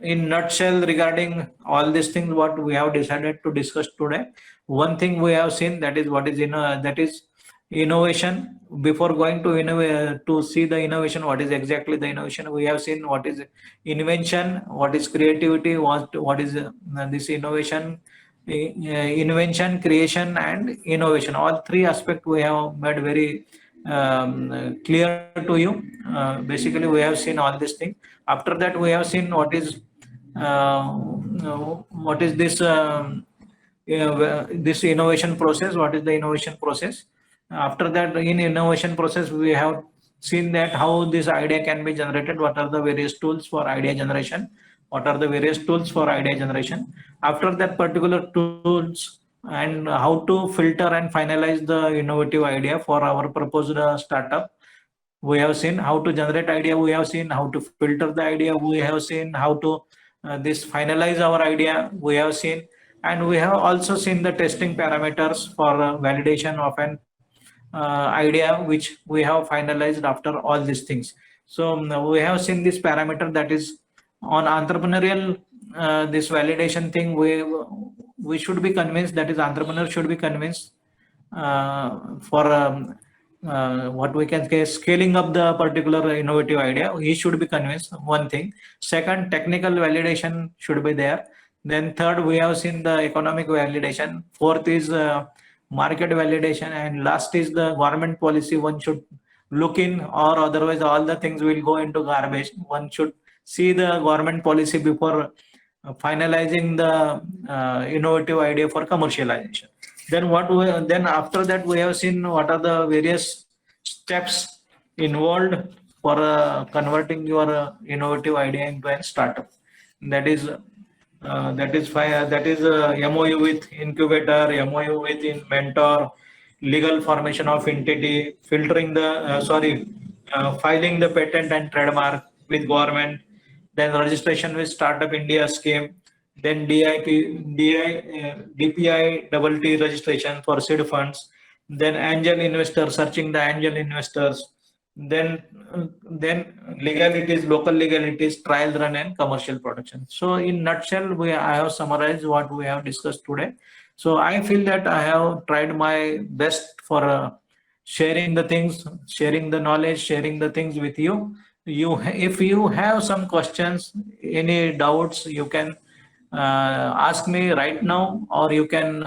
in nutshell regarding all these things what we have decided to discuss today. One thing we have seen, that is what is that is innovation. Before going to innovate to see the innovation, what is exactly the innovation, we have seen what is invention, what is creativity, what is this innovation, invention, creation, and innovation. All three aspects we have made very clear to you. Basically we have seen all these things. After that we have seen what is this this innovation process, what is the innovation process. After that, in innovation process, we have seen that how this idea can be generated, what are the various tools for idea generation, what are the various tools for idea generation. After that particular tools, and how to filter and finalize the innovative idea for our proposed startup. We have seen how to generate idea, we have seen how to filter the idea, we have seen how to this finalize our idea, we have seen, and we have also seen the testing parameters for validation of an idea which we have finalized after all these things. So we have seen this parameter, that is on entrepreneurial this validation thing. We should be convinced, that is entrepreneur should be convinced for what we can say scaling up the particular innovative idea. He should be convinced, one thing. Second, technical validation should be there. Then third, we have seen the economic validation. Fourth is market validation, and last is the government policy. One should look in, or otherwise all the things will go into garbage. One should see the government policy before finalizing the innovative idea for commercialization. Then after that we have seen what are the various steps involved for converting your innovative idea into a startup. That is MOU with incubator, MOU with mentor, legal formation of entity, filtering the filing the patent and trademark with government, then registration with Startup India scheme, then DPI registration for seed funds, then angel investor, searching the angel investors, then legalities, local legalities, trial run, and commercial production. So in nutshell, I have summarized what we have discussed today. So I feel that I have tried my best for sharing the things, sharing the knowledge, sharing the things with you. If you have some questions, any doubts, you can ask me right now, or you can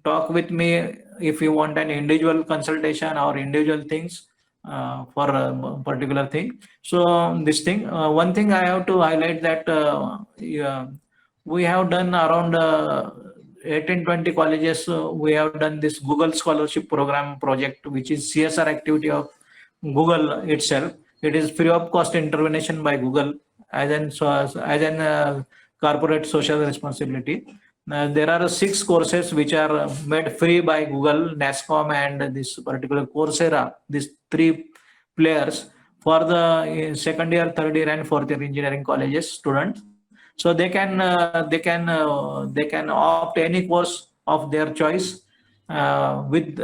talk with me if you want an individual consultation or individual things for a particular thing. So this thing, one thing I have to highlight, that we have done around 18-20 colleges. We have done this Google Scholarship Program project, which is CSR activity of Google itself. It is free of cost intervention by Google as an corporate social responsibility. There are 6 courses which are made free by Google, NASCOM, and this particular Coursera. These 3 players for the second year, third year, and fourth year engineering colleges students. So they can opt any course of their choice with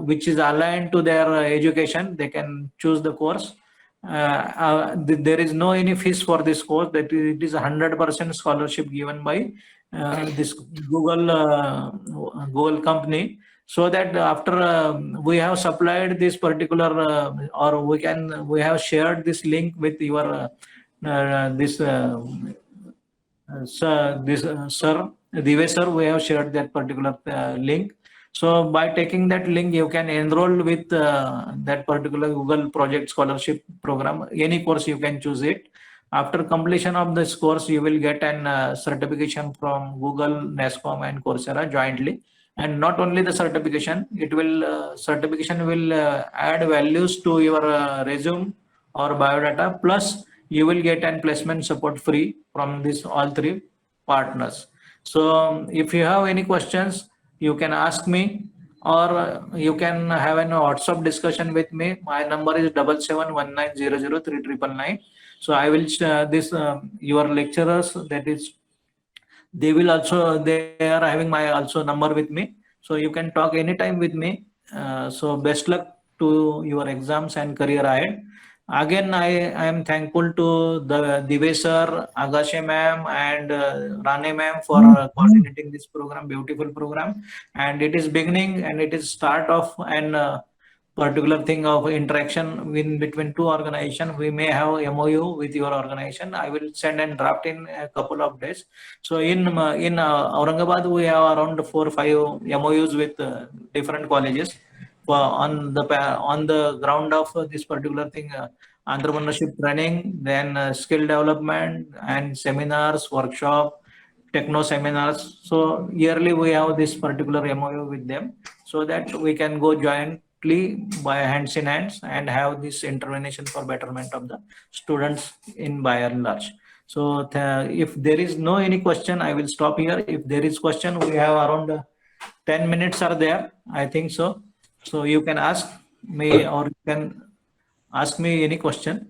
which is aligned to their education. They can choose the course. There is no any fees for this course. That it is 100% scholarship given by this Google company, so that after we have supplied this particular or we have shared this link with your this sir Divesh sir, we have shared that particular link. So by taking that link, you can enroll with that particular Google Project Scholarship Program. Any course you can choose it. After completion of this course, you will get an certification from Google, NESCOM, and Coursera jointly. And not only the certification, it will certification will add values to your resume or biodata. Plus, you will get an placement support free from this all three partners. So if you have any questions, you can ask me, or you can have a WhatsApp discussion with me. My number is 7719003399. So I will this your lecturers, that is, they are having my also number with me. So you can talk anytime with me. So best luck to your exams and career ahead. Again, I am thankful to the Divesh sir, Agashe ma'am, and Rane ma'am for coordinating this program, beautiful program. And it is beginning and it is start of an particular thing of interaction in between two organizations. We may have MOU with your organization. I will send and draft in a couple of days. So in Aurangabad, we have around 4 or 5 MOUs with different colleges on the ground of this particular thing, entrepreneurship training, then skill development and seminars, workshop, techno seminars. So yearly we have this particular MOU with them, so that we can go jointly by hands in hands and have this intervention for betterment of the students in by and large. So if there is no any question, I will stop here. If there is question, we have around 10 minutes are there, I think so. So you can ask me, or you can ask me any question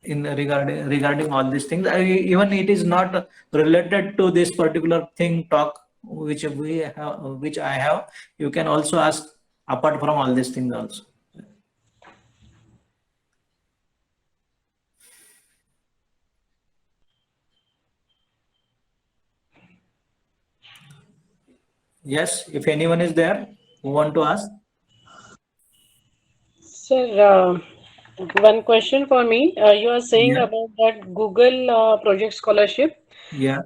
in regarding all these things. Even it is not related to this particular thing talk which we have, which I have. You can also ask apart from all these things also. Yes, if anyone is there who want to ask. Sir, one question for me. You are saying Yeah. about that Google project scholarship. Yeah.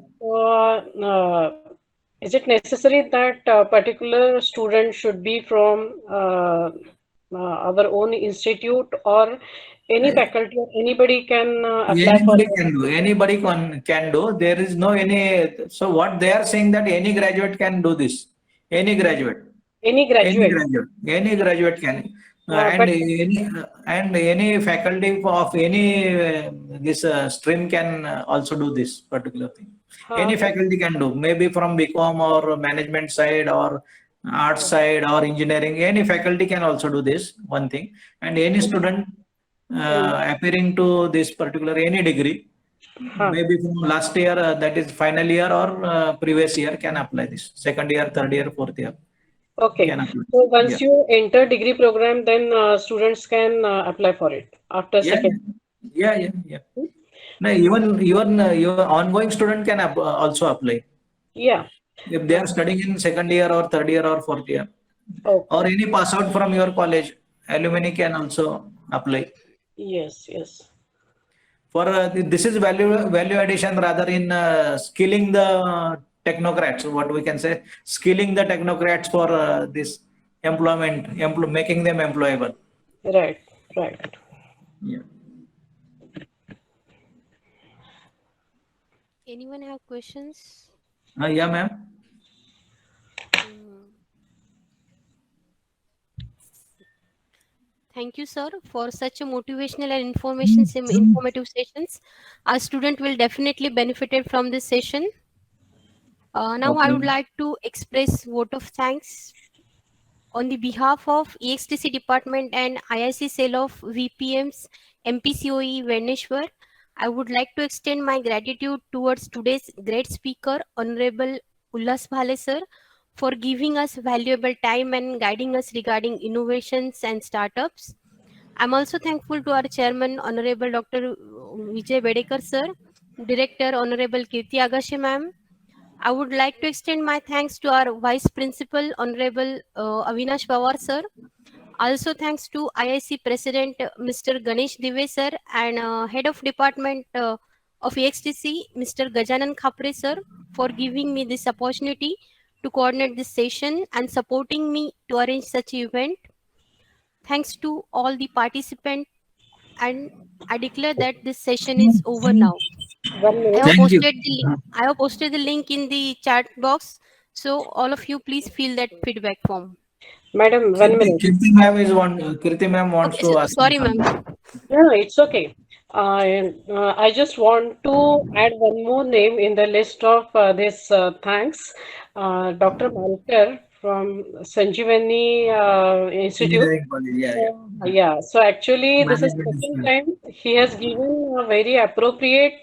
Is it necessary that a particular student should be from our own institute, or any faculty or anybody can apply for Anybody it? can do. Anybody can do. There is no any. So what they are saying, that any graduate can do this. Any graduate. Any graduate? Any graduate can, But and any faculty of any this stream can also do this particular thing. Any okay. faculty can do, maybe from BCom or management side or arts side or engineering. Any faculty can also do this one thing, and any student appearing to this particular any degree, maybe from last year, that is final year or previous year, can apply this. Second year, third year, fourth year. Okay. So once you enter degree program, then students can apply for it after second. Yeah. No, even your ongoing student can also apply. Yeah. If they are studying in second year or third year or fourth year, or any pass out from your college, alumni can also apply. Yes. For this is value addition rather in skilling the technocrats. What we can say, skilling the technocrats for this employment, making them employable. Right. Yeah. Anyone have questions? Yeah, ma'am. Thank you, sir, for such a motivational and informative sessions. Our student will definitely benefited from this session. Now I would like to express vote of thanks on the behalf of EXTC department and IIC cell of VPM's MPCOE Velneshwar. I would like to extend my gratitude towards today's great speaker, Honorable Ulhas Bhale sir, for giving us valuable time and guiding us regarding innovations and startups. I'm also thankful to our chairman, Honorable Dr. Vijay Bedekar sir, Director, Honorable Kirti Agashe ma'am, I would like to extend my thanks to our Vice Principal, Honorable Avinash Pawar sir. Also thanks to IIC President Mr. Ganesh Dive sir and Head of Department of EXTC Mr. Gajanan Khapre sir for giving me this opportunity to coordinate this session and supporting me to arrange such event. Thanks to all the participants, and I declare that this session is over now. 1 I minute. have Thank you. posted the link. I have posted the link in the chat box. So all of you please fill that feedback form. Madam, 1 minute. Kirti ma'am is one. Kirti ma'am wants Okay, to ask you sorry, ma'am. something. No, it's okay. I just want to add one more name in the list of this thanks. Dr. Malkar from Sanjeevani Institute. Engineering college. Yeah, yeah. Yeah, so actually, this is Management second is. time he has given a very appropriate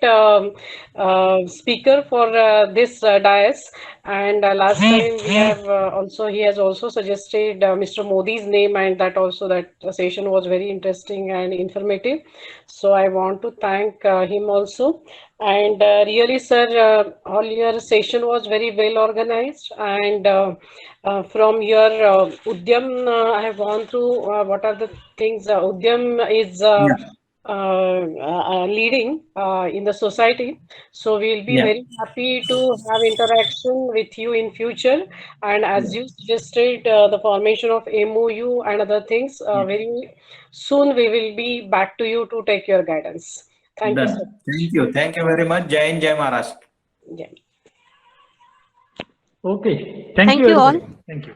speaker for this dais. And last time we have also he has also suggested Mr. Modi's name, and that also that session was very interesting and informative. So I want to thank him also. And really, sir, all your session was very well organized. And from your UDYAM, I have gone through what are the things UDYAM is Yeah, leading in the society. So we'll be yeah, very happy to have interaction with you in future. And as yeah, you suggested, the formation of MOU and other things, yeah. very soon we will be back to you to take your guidance. Thank you, Done. sir. Thank you. Thank you very much. Jai Hind, Jai Maharashtra. Yeah. Okay. Thank Thank you, you all. everybody. Thank you.